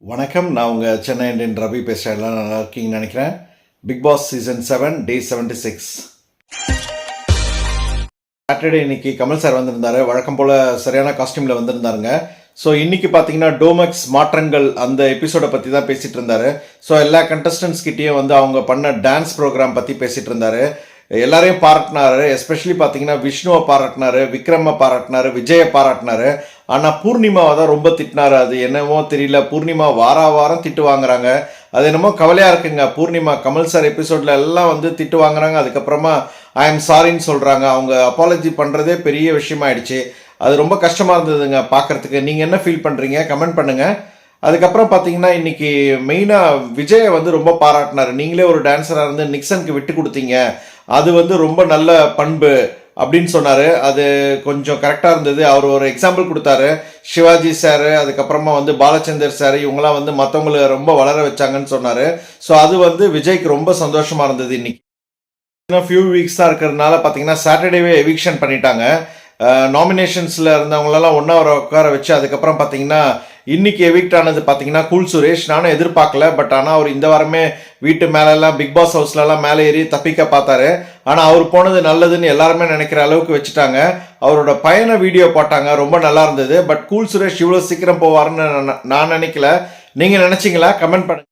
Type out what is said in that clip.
வணக்கம். நான் உங்கள் சென்னை இண்டியன் ரவி பேசுகிறேன். எல்லாம் நல்லா இருக்கீங்கன்னு நினைக்கிறேன். பிக் பாஸ் சீசன் 7 டே 76 சாட்டர்டே இன்னைக்கு கமல் சார் வந்திருந்தாரு. வழக்கம் போல் சரியான காஸ்டியூமில் வந்திருந்தாருங்க. ஸோ இன்னைக்கு பார்த்தீங்கன்னா டோமெக்ஸ் மாற்றங்கள் அந்த எபிசோடை பற்றி தான் பேசிகிட்டு இருந்தாரு. ஸோ எல்லா கண்டஸ்டன்ஸ் கிட்டேயும் வந்து அவங்க பண்ண டான்ஸ் ப்ரோக்ராம் பற்றி பேசிகிட்டு இருந்தாரு. எல்லாரையும் பாராட்டினாரு. எஸ்பெஷலி பார்த்தீங்கன்னா விஷ்ணுவை பாராட்டினாரு, விக்ரமை பாராட்டினாரு, விஜயை பாராட்டினாரு. ஆனால் பூர்ணிமாவை தான் ரொம்ப திட்டினாரு. அது என்னமோ தெரியல, பூர்ணிமா வாரம் திட்டு வாங்குறாங்க. அது என்னமோ கவலையாக இருக்குங்க. பூர்ணிமா கமல் சார் எபிசோடில் எல்லாம் வந்து திட்டு வாங்குறாங்க. அதுக்கப்புறமா ஐ எம் சாரின்னு சொல்கிறாங்க. அவங்க அப்பாலஜி பண்ணுறதே பெரிய விஷயமாயிடுச்சு. அது ரொம்ப கஷ்டமாக இருந்ததுங்க பார்க்குறதுக்கு. நீங்கள் என்ன ஃபீல் பண்ணுறீங்க கமெண்ட் பண்ணுங்கள். அதுக்கப்புறம் பார்த்தீங்கன்னா இன்னைக்கு மெயினாக விஜயை வந்து ரொம்ப பாராட்டினார். நீங்களே ஒரு டான்ஸராக இருந்து நிக்சனுக்கு விட்டு கொடுத்தீங்க, அது வந்து ரொம்ப நல்ல பண்பு அப்படின்னு சொன்னார். அது கொஞ்சம் கரெக்டாக இருந்தது. அவர் ஒரு எக்ஸாம்பிள் கொடுத்தாரு. சிவாஜி சார், அதுக்கப்புறமா வந்து பாலச்சந்தர் சார், இவங்களாம் வந்து மற்றவங்களை ரொம்ப வளர வச்சாங்கன்னு சொன்னார். ஸோ அது வந்து விஜய்க்கு ரொம்ப சந்தோஷமாக இருந்தது. இன்னைக்கு இன்னும் ஃபியூ வீக்ஸ் தான் இருக்கிறதுனால பார்த்தீங்கன்னா சாட்டர்டேவே எவிக்ஷன் பண்ணிட்டாங்க. நாமினேஷன்ஸில் இருந்தவங்களெல்லாம் ஒன்றா உட்கார வச்சு அதுக்கப்புறம் பார்த்தீங்கன்னா இன்னைக்கு எவிக்ட் ஆனது பார்த்தீங்கன்னா கூல் சுரேஷ். நானும் எதிர்பார்க்கல. பட் ஆனால் அவர் இந்த வாரமே வீட்டு மேலெல்லாம் பிக் பாஸ் ஹவுஸ்லலாம் மேலே ஏறி தப்பிக்க பார்த்தாரு. ஆனால் அவர் போனது நல்லதுன்னு எல்லாருமே நினைக்கிற அளவுக்கு வச்சுட்டாங்க. அவரோட பயண வீடியோ போட்டாங்க, ரொம்ப நல்லா இருந்தது. பட் கூல் சுரேஷ் இவ்வளோ சீக்கிரம் போவார்னு நான் நினைக்கல. நீங்கள் நினச்சிங்களா? கமெண்ட் பண்ணுங்க.